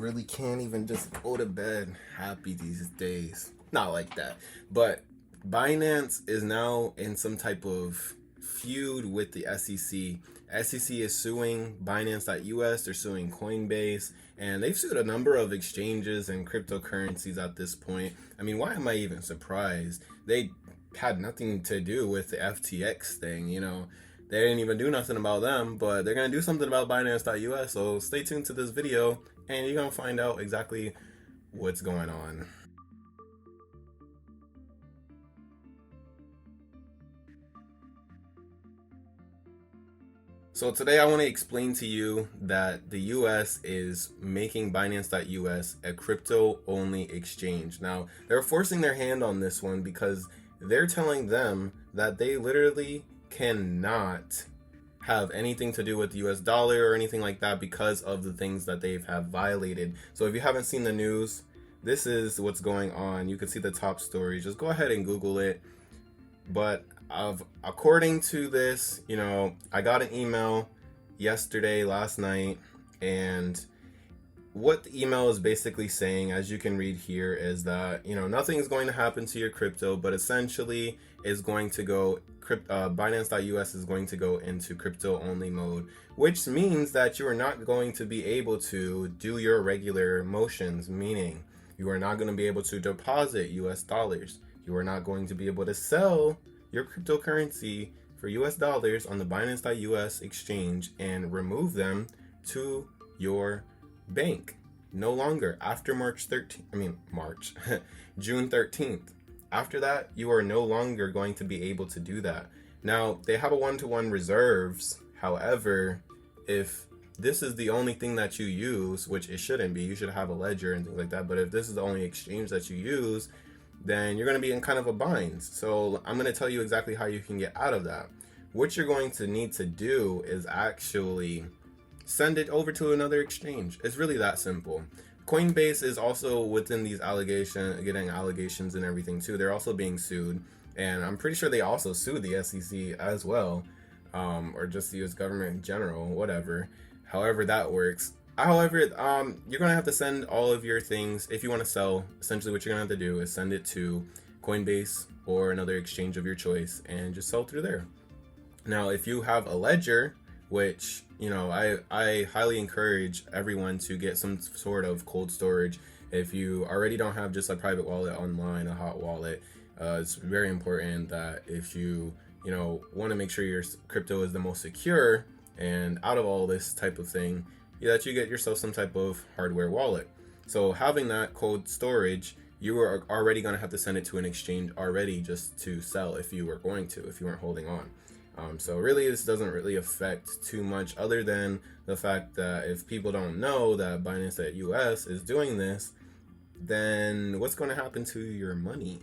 really can't even just go to bed happy these days. Not like that. But Binance is now in some type of feud with the SEC. SEC is suing Binance.us, they're suing Coinbase, and they've sued a number of exchanges and cryptocurrencies at this point. I mean, why am I even surprised? They had nothing to do with the FTX thing, you know. They didn't even do nothing about them, but they're going to do something about Binance.us, so stay tuned to this video, and you're going to find out exactly what's going on. So today I want to explain to you that the US is making Binance.us a crypto-only exchange. Now, they're forcing their hand on this one because they're telling them that they literally cannot have anything to do with the US dollar or anything like that because of the things that they have violated. So if you haven't seen the news, this is what's going on. You can see the top story. Just go ahead and Google it. But according to this, you know, I got an email last night, and what the email is basically saying, as you can read here, is that, you know, nothing is going to happen to your crypto, but essentially is going to go, Binance.us is going to go into crypto only mode, which means that you are not going to be able to do your regular motions, meaning you are not going to be able to deposit US dollars. You are not going to be able to sell your cryptocurrency for US dollars on the Binance.us exchange and remove them to your bank. No longer after June 13th. After that, you are no longer going to be able to do that. Now, they have a one-to-one reserves. However, if this is the only thing that you use, which it shouldn't be, you should have a ledger and things like that. But if this is the only exchange that you use, then you're going to be in kind of a bind. So I'm going to tell you exactly how you can get out of that. What you're going to need to do is actually send it over to another exchange. It's really that simple. Coinbase is also within these getting allegations and everything too. They're also being sued, and I'm pretty sure they also sued the SEC as well, or just the US government in general, whatever. However that works. However, you're going to have to send all of your things. If you want to sell, essentially what you're going to have to do is send it to Coinbase or another exchange of your choice and just sell through there. Now, if you have a ledger, which, you know, I highly encourage everyone to get some sort of cold storage. If you already don't have just a private wallet online, a hot wallet, it's very important that if you want to make sure your crypto is the most secure and out of all this type of thing, that you get yourself some type of hardware wallet. So having that cold storage, you are already going to have to send it to an exchange already just to sell if you weren't holding on. So really this doesn't really affect too much, other than the fact that if people don't know that Binance.us is doing this, then what's going to happen to your money?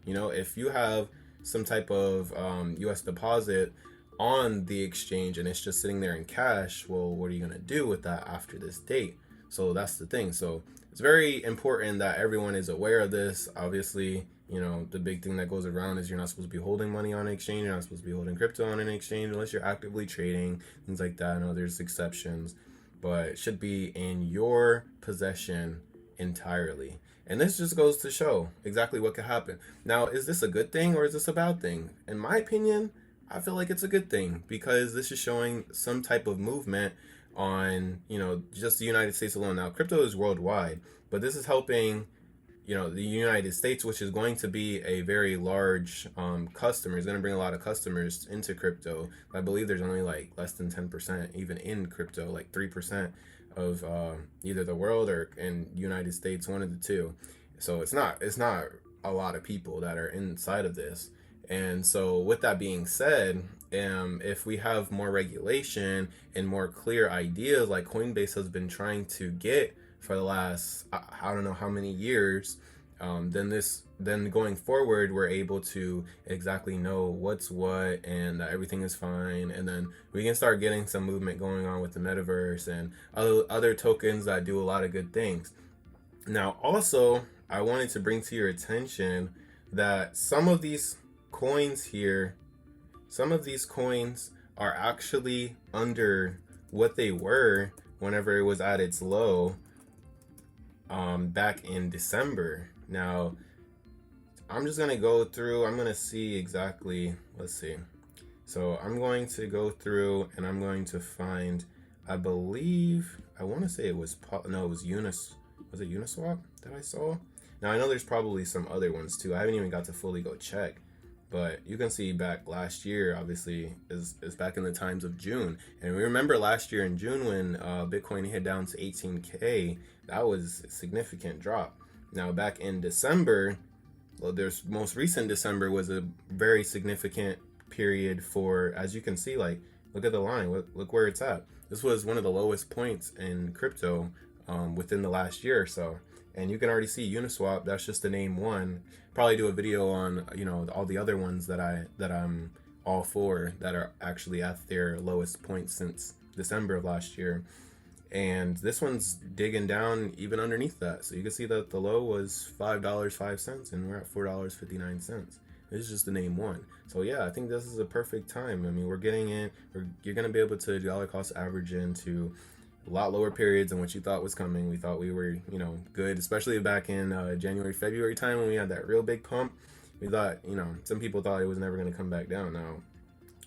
You know, if you have some type of US deposit on the exchange and it's just sitting there in cash, well, what are you going to do with that after this date? So that's the thing. So it's very important that everyone is aware of this. Obviously, you know, the big thing that goes around is you're not supposed to be holding money on an exchange. You're not supposed to be holding crypto on an exchange unless you're actively trading, things like that. I know there's exceptions, but it should be in your possession entirely. And this just goes to show exactly what could happen. Now, is this a good thing or is this a bad thing? In my opinion, I feel like it's a good thing, because this is showing some type of movement on, you know, just the United States alone. Now, crypto is worldwide, but this is helping, you know, the United States, which is going to be a very large customer. It's going to bring a lot of customers into crypto. I believe there's only like less than 10% even in crypto, like 3% of either the world or in United States, one of the two. So it's not a lot of people that are inside of this. And so with that being said, if we have more regulation and more clear ideas like Coinbase has been trying to get for the last, I don't know how many years, then going forward, we're able to exactly know what's what and that everything is fine. And then we can start getting some movement going on with the metaverse and other tokens that do a lot of good things. Now, also, I wanted to bring to your attention that some of these coins are actually under what they were whenever it was at its low. back in December. Now, I'm just gonna go through. I'm gonna see exactly. Let's see. So I'm going to go through and I'm going to find. I believe I want to say it was no, it was Was it Uniswap that I saw? Now I know there's probably some other ones too. I haven't even got to fully go check. But you can see back last year, obviously, is back in the times of June. And we remember last year in June when Bitcoin hit down to 18K, that was a significant drop. Now back in December, well, there's most recent December was a very significant period for, as you can see, like, look at the line, look where it's at. This was one of the lowest points in crypto within the last year or so. And you can already see Uniswap, that's just to name one. Probably do a video on, you know, all the other ones that I'm all for that are actually at their lowest point since December of last year. And this one's digging down even underneath that. So you can see that the low was $5.05 and we're at $4.59. This is just to name one. So yeah, I think this is a perfect time. I mean, we're getting in, you're going to be able to dollar cost average into a lot lower periods than what you thought was coming. We thought we were, you know, good, especially back in January, February time when we had that real big pump. We thought, you know, some people thought it was never going to come back down. Now,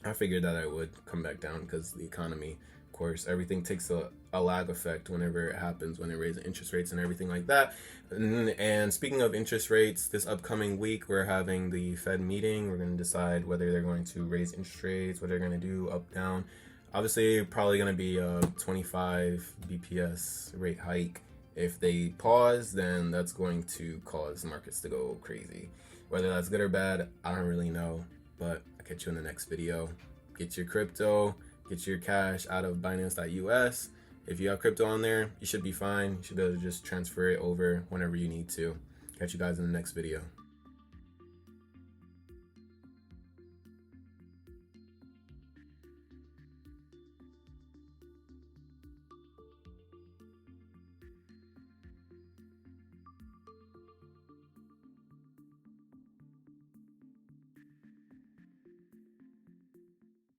I figured that it would come back down because the economy, of course, everything takes a lag effect whenever it happens, when they raise interest rates and everything like that. And speaking of interest rates, this upcoming week, we're having the Fed meeting. We're going to decide whether they're going to raise interest rates, what they're going to do, up, down. Obviously, probably going to be a 25 BPS rate hike. If they pause, then that's going to cause markets to go crazy. Whether that's good or bad, I don't really know. But I'll catch you in the next video. Get your crypto, get your cash out of Binance.us. If you have crypto on there, you should be fine. You should be able to just transfer it over whenever you need to. Catch you guys in the next video.